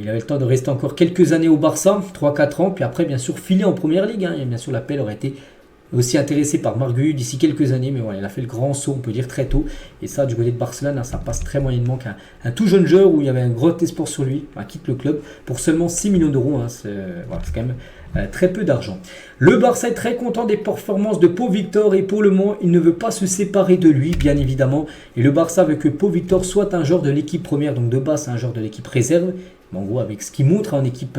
Il avait le temps de rester encore quelques années au Barça, 3-4 ans, puis après bien sûr filer en première ligue. Et bien sûr l'appel aurait été aussi intéressé par Marguerite d'ici quelques années, mais voilà, il a fait le grand saut, on peut dire très tôt. Et ça, du côté de Barcelone, ça passe très moyennement qu'un tout jeune joueur où il y avait un gros espoir sur lui, quitte le club pour seulement 6 millions d'euros. C'est quand même très peu d'argent. Le Barça est très content des performances de Pau Victor et pour le moment, il ne veut pas se séparer de lui, bien évidemment. Et le Barça veut que Pau Victor soit un joueur de l'équipe première, donc de base, c'est un joueur de l'équipe réserve. Mais en gros, avec ce qu'il montre en équipe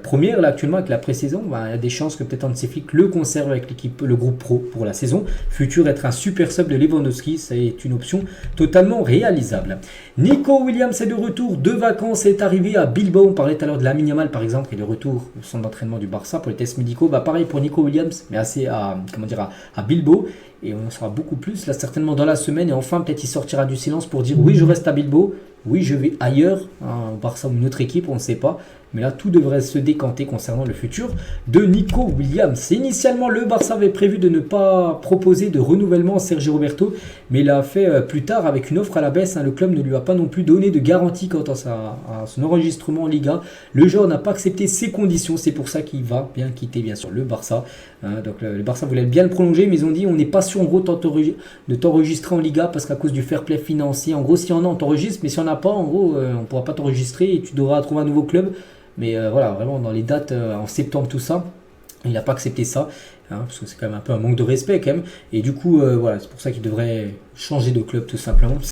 première, là, actuellement, avec la pré-saison, il y a des chances que peut-être Hansi Flick le conserve avec l'équipe, le groupe pro pour la saison. Futur être un super sub de Lewandowski, c'est une option totalement réalisable. Nico Williams est de retour de vacances, est arrivé à Bilbao. On parlait tout à l'heure de Lamine Yamal, par exemple, qui est de retour au centre d'entraînement du Barça pour les tests médicaux. Pareil pour Nico Williams, mais à Bilbao. Et on en saura beaucoup plus, là, certainement dans la semaine. Et enfin, peut-être il sortira du silence pour dire oui, je reste à Bilbao. Oui, je vais ailleurs, au Barça ou une autre équipe, on ne sait pas. Mais là, tout devrait se décanter concernant le futur de Nico Williams. Initialement, le Barça avait prévu de ne pas proposer de renouvellement à Sergio Roberto, mais il l'a fait plus tard avec une offre à la baisse. Le club ne lui a pas non plus donné de garantie quant à son enregistrement en Liga. Le joueur n'a pas accepté ses conditions, c'est pour ça qu'il va bien quitter bien sûr le Barça. Donc le Barça voulait bien le prolonger, mais ils ont dit on n'est pas sûr en gros de t'enregistrer en Liga parce qu'à cause du fair play financier, en gros si on a on t'enregistre, mais si on n'a pas, en gros on ne pourra pas t'enregistrer et tu devras trouver un nouveau club. Mais voilà, vraiment dans les dates en septembre, tout ça, il n'a pas accepté ça, parce que c'est quand même un peu un manque de respect quand même. Et du coup, voilà, c'est pour ça qu'il devrait changer de club tout simplement.